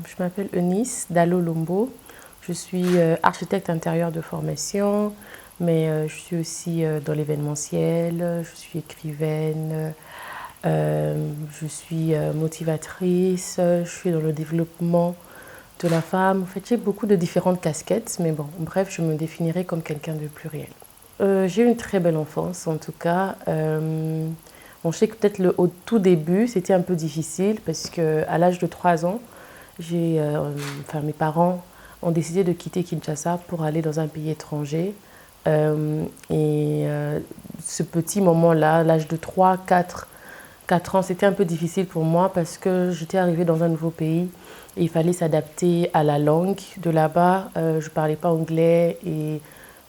Je m'appelle Eunice Dalo Lombo. Je suis architecte intérieur de formation, mais je suis aussi dans l'événementiel, je suis écrivaine, je suis motivatrice, je suis dans le développement de la femme. En fait, j'ai beaucoup de différentes casquettes, mais bon, bref, je me définirais comme quelqu'un de pluriel. J'ai eu une très belle enfance, en tout cas. Bon, je sais que peut-être au tout début, c'était un peu difficile parce qu'à l'âge de 3 ans, mes parents ont décidé de quitter Kinshasa pour aller dans un pays étranger. Ce petit moment-là, l'âge de 4 ans, c'était un peu difficile pour moi parce que j'étais arrivée dans un nouveau pays et il fallait s'adapter à la langue de là-bas. Je ne parlais pas anglais et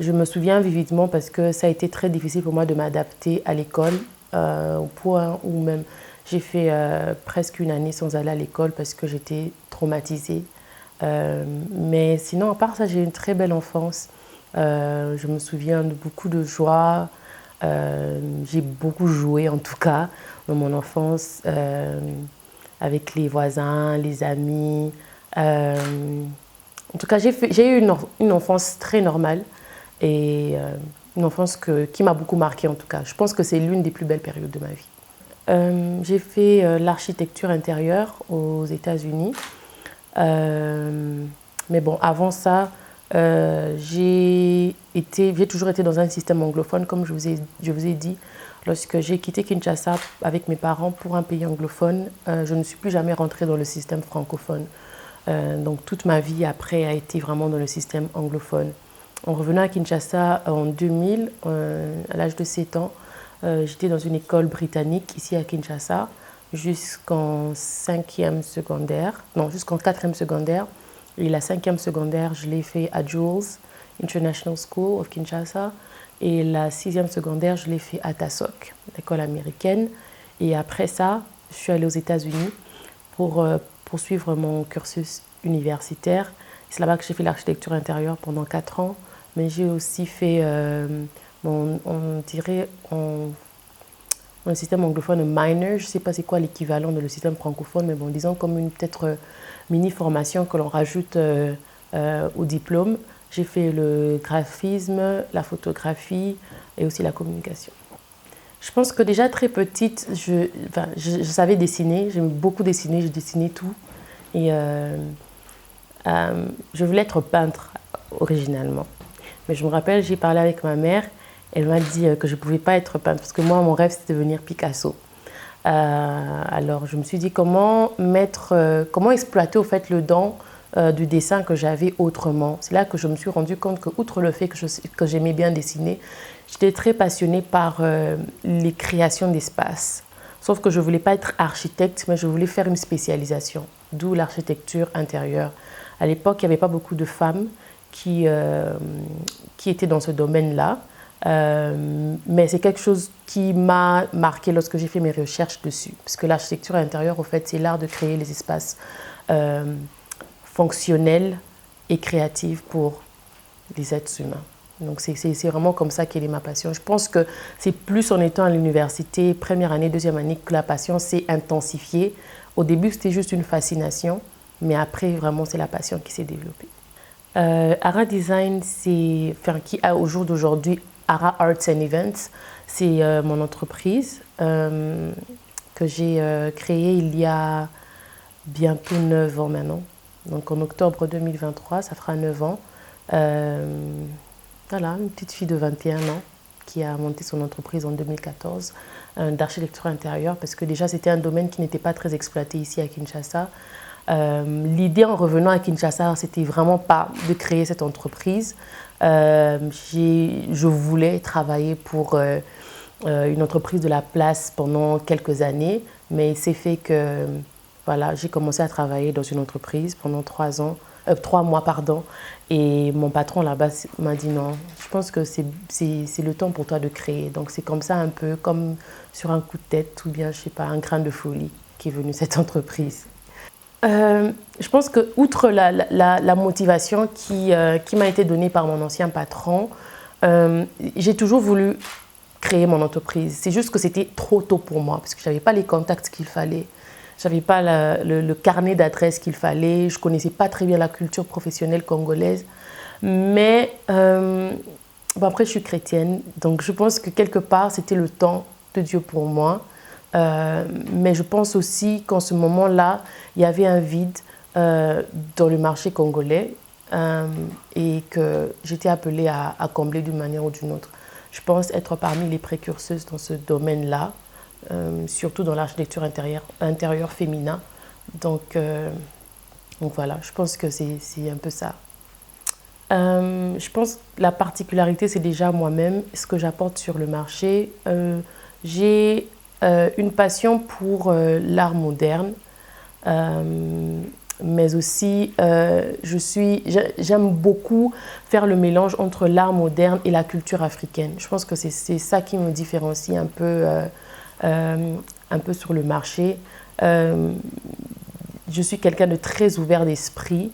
je me souviens vividement parce que ça a été très difficile pour moi de m'adapter à l'école, au point où même j'ai fait presque une année sans aller à l'école parce que j'étais traumatisée. Mais sinon, à part ça, j'ai eu une très belle enfance. Je me souviens de beaucoup de joie. J'ai beaucoup joué, en tout cas, dans mon enfance, avec les voisins, les amis. En tout cas, j'ai eu une enfance très normale et une enfance qui m'a beaucoup marquée, en tout cas. Je pense que c'est l'une des plus belles périodes de ma vie. J'ai fait l'architecture intérieure aux États-Unis. Mais bon, avant ça, j'ai toujours été dans un système anglophone, comme je vous ai dit. Lorsque j'ai quitté Kinshasa avec mes parents pour un pays anglophone, je ne suis plus jamais rentrée dans le système francophone. Donc toute ma vie après a été vraiment dans le système anglophone. En revenant à Kinshasa en 2000, à l'âge de 7 ans, j'étais dans une école britannique ici à Kinshasa jusqu'en 5e secondaire, non, jusqu'en 4e secondaire. Et la 5e secondaire, je l'ai fait à Jules International School of Kinshasa. Et la 6e secondaire, je l'ai fait à Tassok, l'école américaine. Et après ça, je suis allée aux États-Unis pour poursuivre mon cursus universitaire. C'est là-bas que j'ai fait l'architecture intérieure pendant 4 ans. Mais j'ai aussi fait, on dirait, dans le système anglophone, un minor. Je ne sais pas c'est quoi l'équivalent de le système francophone, mais bon, disons comme une peut-être mini-formation que l'on rajoute au diplôme. J'ai fait le graphisme, la photographie et aussi la communication. Je pense que déjà très petite, je savais dessiner, j'aimais beaucoup dessiner, je dessinais tout. Et je voulais être peintre originalement. Mais je me rappelle, j'ai parlé avec ma mère, elle m'a dit que je ne pouvais pas être peintre parce que moi, mon rêve, c'était de devenir Picasso. Alors, je me suis dit comment exploiter au fait le don du dessin que j'avais autrement. C'est là que je me suis rendu compte que, outre le fait que j'aimais bien dessiner, j'étais très passionnée par les créations d'espace. Sauf que je ne voulais pas être architecte, mais je voulais faire une spécialisation, d'où l'architecture intérieure. À l'époque, il n'y avait pas beaucoup de femmes qui étaient dans ce domaine-là. Mais c'est quelque chose qui m'a marqué lorsque j'ai fait mes recherches dessus. Parce que l'architecture intérieure, au fait, c'est l'art de créer les espaces fonctionnels et créatifs pour les êtres humains. Donc c'est vraiment comme ça qu'elle est ma passion. Je pense que c'est plus en étant à l'université, première année, deuxième année, que la passion s'est intensifiée. Au début, c'était juste une fascination, mais après, vraiment, c'est la passion qui s'est développée. Ara Design, qui a au jour d'aujourd'hui Ara Arts and Events, c'est mon entreprise que j'ai créée il y a bientôt 9 ans maintenant. Donc en octobre 2023, ça fera 9 ans. Voilà, une petite fille de 21 ans qui a monté son entreprise en 2014 d'architecture intérieure parce que déjà c'était un domaine qui n'était pas très exploité ici à Kinshasa. L'idée en revenant à Kinshasa, c'était vraiment pas de créer cette entreprise. Je voulais travailler pour une entreprise de la place pendant quelques années, mais c'est fait que voilà, j'ai commencé à travailler dans une entreprise pendant 3 mois, et mon patron là-bas m'a dit non, je pense que c'est le temps pour toi de créer. Donc c'est comme ça un peu comme sur un coup de tête ou bien je sais pas, un grain de folie qui est venu cette entreprise. Je pense que outre la motivation qui m'a été donnée par mon ancien patron, j'ai toujours voulu créer mon entreprise. C'est juste que c'était trop tôt pour moi parce que je n'avais pas les contacts qu'il fallait. j'avais pas le carnet d'adresses qu'il fallait, je connaissais pas très bien la culture professionnelle congolaise. Mais bon, après, je suis chrétienne, donc je pense que quelque part, c'était le temps de Dieu pour moi. Mais je pense aussi qu'en ce moment-là, il y avait un vide dans le marché congolais et que j'étais appelée à combler d'une manière ou d'une autre. Je pense être parmi les précurseuses dans ce domaine-là, surtout dans l'architecture intérieure féminin. Donc voilà, je pense que c'est un peu ça. Je pense que la particularité, c'est déjà moi-même, ce que j'apporte sur le marché. J'ai une passion pour l'art moderne, mais aussi j'aime beaucoup faire le mélange entre l'art moderne et la culture africaine. Je pense que c'est ça qui me différencie un peu sur le marché. Je suis quelqu'un de très ouvert d'esprit.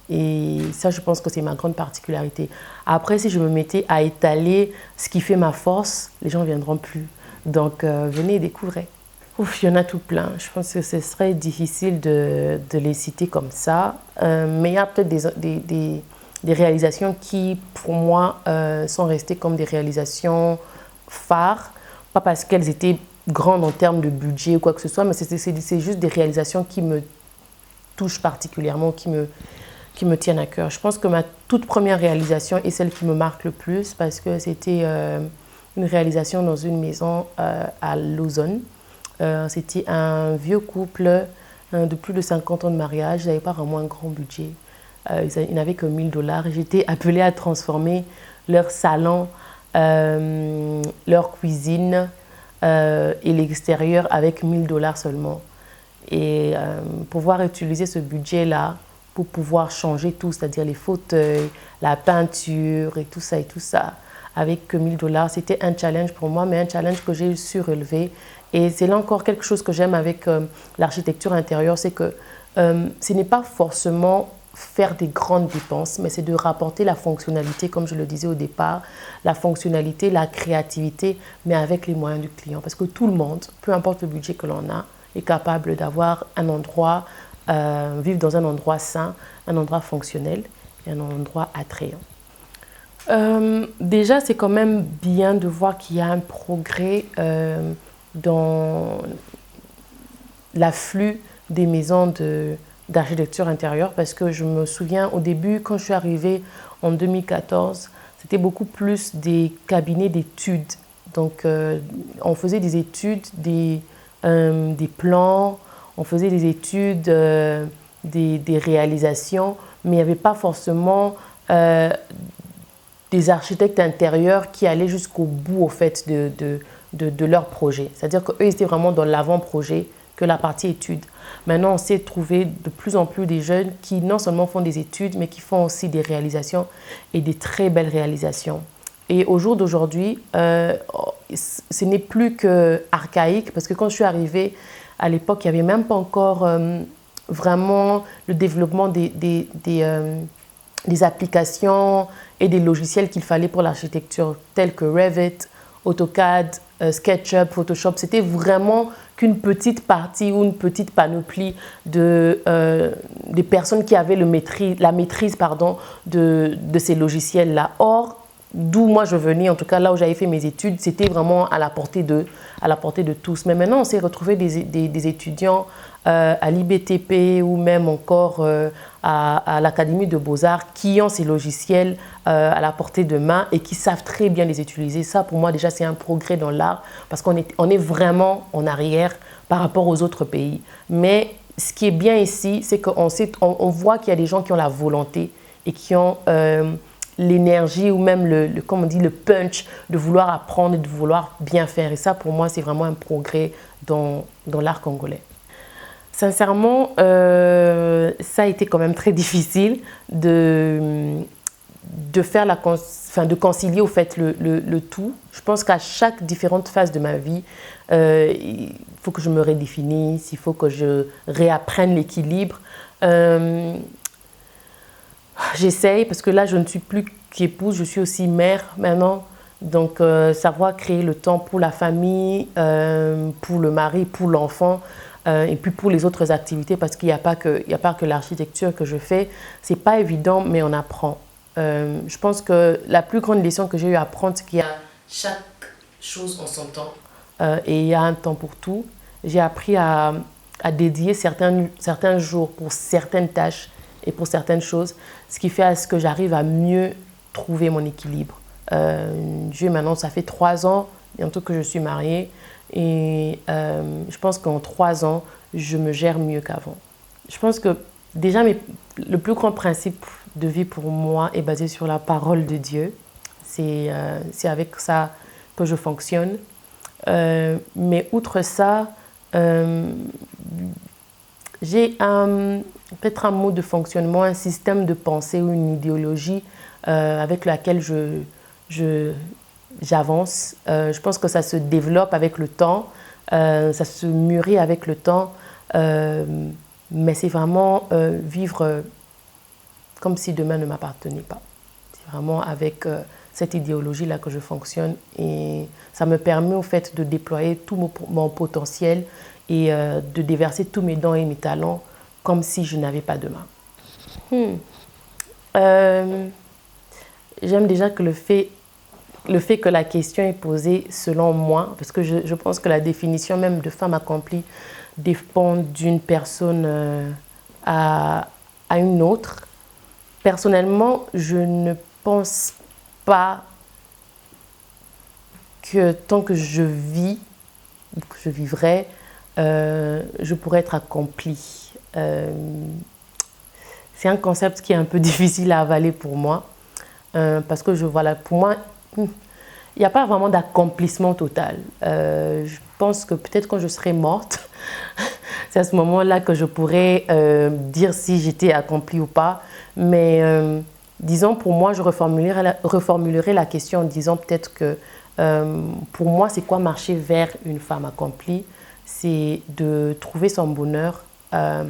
Et ça, je pense que c'est ma grande particularité. Après, si je me mettais à étaler ce qui fait ma force, les gens ne viendront plus. Donc, venez découvrir. Ouf, il y en a tout plein. Je pense que ce serait difficile de les citer comme ça. Mais il y a peut-être des réalisations qui, pour moi, sont restées comme des réalisations phares. Pas parce qu'elles étaient grandes en termes de budget ou quoi que ce soit, mais c'est juste des réalisations qui me touchent particulièrement, qui me tiennent à cœur. Je pense que ma toute première réalisation est celle qui me marque le plus parce que c'était une réalisation dans une maison à Lausanne. C'était un vieux couple de plus de 50 ans de mariage. Ils n'avaient pas vraiment un grand budget. Ils n'avaient que 1 000 $. J'étais appelée à transformer leur salon, leur cuisine et l'extérieur avec 1 000 $ seulement. Et pouvoir utiliser ce budget-là pour pouvoir changer tout, c'est-à-dire les fauteuils, la peinture et tout ça, avec que 1 000 $, c'était un challenge pour moi, mais un challenge que j'ai su relever. Et c'est là encore quelque chose que j'aime avec l'architecture intérieure, c'est que ce n'est pas forcément faire des grandes dépenses, mais c'est de rapporter la fonctionnalité, comme je le disais au départ, la fonctionnalité, la créativité, mais avec les moyens du client. Parce que tout le monde, peu importe le budget que l'on a, est capable d'avoir un endroit, vivre dans un endroit sain, un endroit fonctionnel et un endroit attrayant. Déjà, c'est quand même bien de voir qu'il y a un progrès dans l'afflux des maisons d'architecture intérieure parce que je me souviens au début, quand je suis arrivée en 2014, c'était beaucoup plus des cabinets d'études. Donc, on faisait des études, des plans, on faisait des études, des réalisations, mais il n'y avait pas forcément des architectes intérieurs qui allaient jusqu'au bout au fait de leur projet. C'est-à-dire qu'eux, ils étaient vraiment dans l'avant-projet que la partie études. Maintenant, on s'est trouvé de plus en plus des jeunes qui non seulement font des études, mais qui font aussi des réalisations et des très belles réalisations. Et au jour d'aujourd'hui, ce n'est plus qu'archaïque, parce que quand je suis arrivée, à l'époque, il n'y avait même pas encore vraiment le développement des applications et des logiciels qu'il fallait pour l'architecture, tels que Revit, AutoCAD, SketchUp, Photoshop. C'était vraiment qu'une petite partie ou une petite panoplie des personnes qui avaient la maîtrise de ces logiciels-là. Or, d'où moi je venais, en tout cas là où j'avais fait mes études, c'était vraiment à la portée de tous. Mais maintenant, on s'est retrouvé des étudiants à l'IBTP ou même encore à l'Académie de Beaux-Arts qui ont ces logiciels à la portée de main et qui savent très bien les utiliser. Ça, pour moi, déjà, c'est un progrès dans l'art parce qu'on est vraiment en arrière par rapport aux autres pays. Mais ce qui est bien ici, c'est qu'on voit qu'il y a des gens qui ont la volonté et qui ont l'énergie ou même comme on dit, le punch de vouloir apprendre et de vouloir bien faire. Et ça, pour moi, c'est vraiment un progrès dans l'art congolais. Sincèrement, ça a été quand même très difficile de faire de concilier au fait le tout. Je pense qu'à chaque différente phase de ma vie, il faut que je me redéfinisse, il faut que je réapprenne l'équilibre. J'essaye parce que là, je ne suis plus qu'épouse, je suis aussi mère maintenant. Donc, savoir créer le temps pour la famille, pour le mari, pour l'enfant, Et puis pour les autres activités, parce qu'il n'y a pas que l'architecture que je fais, c'est pas évident, mais on apprend. Je pense que la plus grande leçon que j'ai eu à apprendre, c'est qu'il y a chaque chose en son temps et il y a un temps pour tout. J'ai appris à dédier certains jours pour certaines tâches et pour certaines choses, ce qui fait à ce que j'arrive à mieux trouver mon équilibre. Maintenant, ça fait 3 ans bientôt que je suis mariée et je pense qu'en 3 ans, je me gère mieux qu'avant. Je pense que déjà, le plus grand principe de vie pour moi est basé sur la parole de Dieu. C'est avec ça que je fonctionne. Mais outre ça, j'ai peut-être un mode de fonctionnement, un système de pensée ou une idéologie avec laquelle j'avance. Je pense que ça se développe avec le temps, ça se mûrit avec le temps, mais c'est vraiment vivre comme si demain ne m'appartenait pas. C'est vraiment avec cette idéologie-là que je fonctionne et ça me permet au fait de déployer tout mon potentiel et de déverser tous mes dons et mes talents comme si je n'avais pas de main. J'aime déjà que le fait que la question est posée selon moi, parce que je pense que la définition même de femme accomplie dépend d'une personne à une autre. Personnellement, je ne pense pas que tant que je vis, que je vivrai, je pourrais être accomplie. C'est un concept qui est un peu difficile à avaler pour moi, parce que pour moi, il n'y a pas vraiment d'accomplissement total. Je pense que peut-être quand je serai morte, c'est à ce moment-là que je pourrais dire si j'étais accomplie ou pas. Mais disons, pour moi, je reformulerai la question en disant peut-être que pour moi, c'est quoi marcher vers une femme accomplie? C'est de trouver son bonheur, de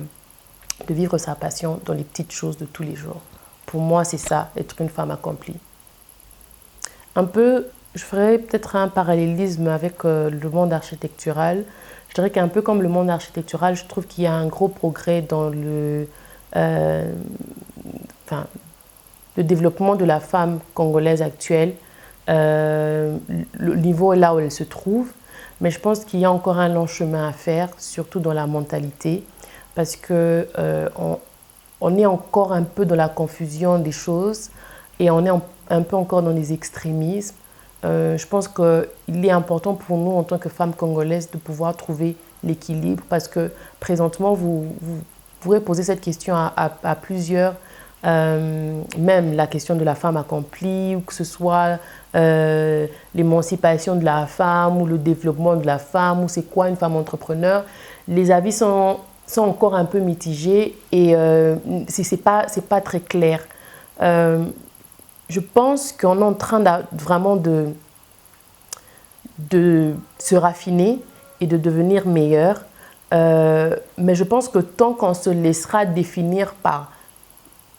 vivre sa passion dans les petites choses de tous les jours. Pour moi, c'est ça, être une femme accomplie. Je ferais peut-être un parallélisme avec le monde architectural. Je dirais qu'un peu comme le monde architectural, je trouve qu'il y a un gros progrès dans le développement de la femme congolaise actuelle. Le niveau est là où elle se trouve, mais je pense qu'il y a encore un long chemin à faire, surtout dans la mentalité, parce que on est encore un peu dans la confusion des choses et on est un peu encore dans les extrémismes. Je pense qu'il est important pour nous en tant que femmes congolaises de pouvoir trouver l'équilibre, parce que présentement vous pourrez poser cette question à plusieurs, même la question de la femme accomplie, ou que ce soit l'émancipation de la femme ou le développement de la femme, ou c'est quoi une femme entrepreneur. Les avis sont encore un peu mitigés et c'est pas très clair. Je pense qu'on est en train vraiment de se raffiner et de devenir meilleur. Mais je pense que tant qu'on se laissera définir par,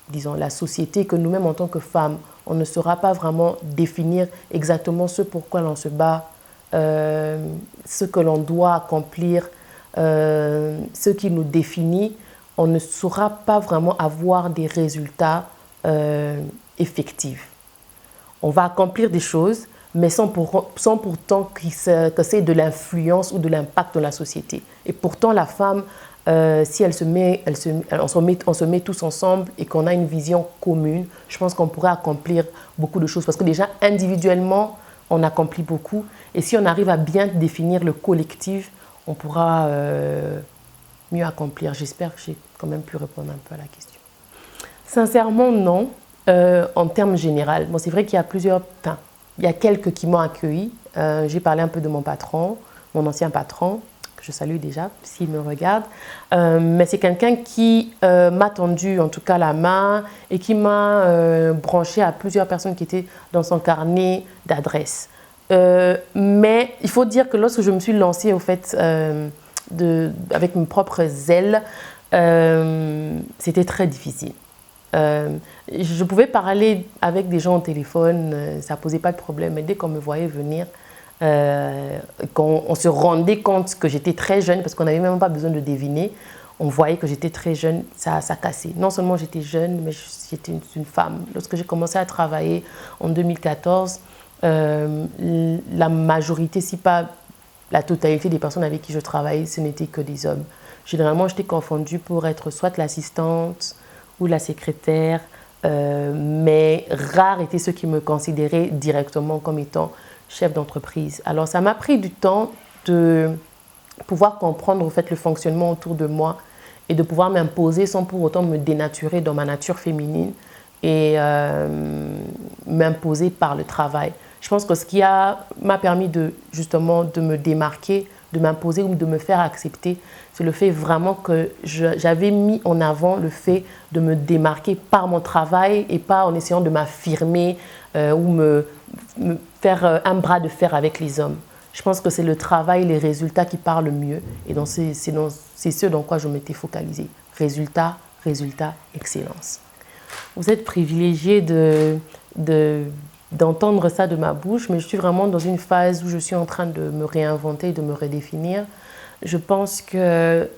disons, la société, que nous-mêmes en tant que femmes, on ne saura pas vraiment définir exactement ce pourquoi l'on se bat, ce que l'on doit accomplir, ce qui nous définit, on ne saura pas vraiment avoir des résultats effectifs. On va accomplir des choses, mais sans pourtant que c'est de l'influence ou de l'impact dans la société. Et pourtant, la femme, si on se met tous ensemble et qu'on a une vision commune, je pense qu'on pourrait accomplir beaucoup de choses. Parce que déjà, individuellement, on accomplit beaucoup. Et si on arrive à bien définir le collectif, on pourra mieux accomplir. J'espère que j'ai quand même pu répondre un peu à la question. Sincèrement, non. En termes généraux, bon, c'est vrai qu'il y a il y a quelques qui m'ont accueilli. J'ai parlé un peu de mon patron, mon ancien patron, que je salue déjà s'il me regarde. Mais c'est quelqu'un qui m'a tendu en tout cas la main et qui m'a branché à plusieurs personnes qui étaient dans son carnet d'adresses. Mais il faut dire que lorsque je me suis lancée au fait, avec mes propres ailes, c'était très difficile. Je pouvais parler avec des gens au téléphone, ça ne posait pas de problème, mais dès qu'on me voyait venir, Quand on se rendait compte que j'étais très jeune, parce qu'on n'avait même pas besoin de deviner, on voyait que j'étais très jeune, ça cassait. Non seulement j'étais jeune, mais j'étais une femme. Lorsque j'ai commencé à travailler en 2014, la majorité, si pas la totalité des personnes avec qui je travaillais, ce n'étaient que des hommes. Généralement, j'étais confondue pour être soit l'assistante ou la secrétaire, mais rares étaient ceux qui me considéraient directement comme étant chef d'entreprise. Alors, ça m'a pris du temps de pouvoir comprendre en fait, le fonctionnement autour de moi et de pouvoir m'imposer sans pour autant me dénaturer dans ma nature féminine et m'imposer par le travail. Je pense que ce qui m'a permis justement de me démarquer, de m'imposer ou de me faire accepter, c'est le fait vraiment que j'avais mis en avant le fait de me démarquer par mon travail et pas en essayant de m'affirmer ou me faire un bras de fer avec les hommes. Je pense que c'est le travail, les résultats qui parlent mieux. Et c'est ce dans quoi je m'étais focalisée. Résultats, résultats, excellence. Vous êtes privilégié d'entendre ça de ma bouche, mais je suis vraiment dans une phase où je suis en train de me réinventer, de me redéfinir. Je pense que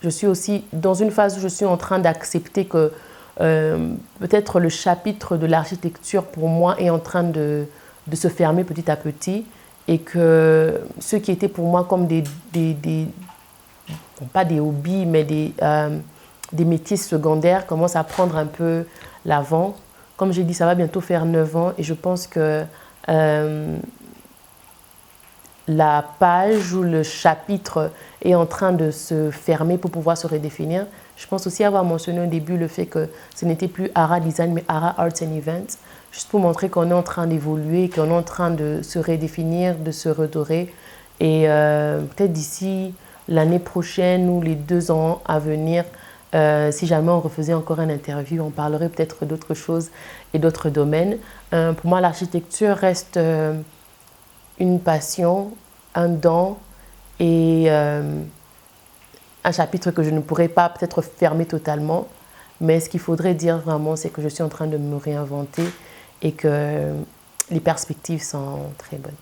je suis aussi dans une phase où je suis en train d'accepter que peut-être le chapitre de l'architecture pour moi est en train de se fermer petit à petit et que ce qui était pour moi comme pas des hobbies, mais des métiers secondaires commencent à prendre un peu l'avant. Comme j'ai dit, ça va bientôt faire 9 ans et je pense que la page ou le chapitre est en train de se fermer pour pouvoir se redéfinir. Je pense aussi avoir mentionné au début le fait que ce n'était plus ARA Design, mais ARA Arts and Events, juste pour montrer qu'on est en train d'évoluer, qu'on est en train de se redéfinir, de se redorer. Et peut-être d'ici l'année prochaine ou les 2 ans à venir, si jamais on refaisait encore une interview, on parlerait peut-être d'autres choses et d'autres domaines. Pour moi, l'architecture reste une passion, un don et un chapitre que je ne pourrais pas peut-être fermer totalement. Mais ce qu'il faudrait dire vraiment, c'est que je suis en train de me réinventer et que les perspectives sont très bonnes.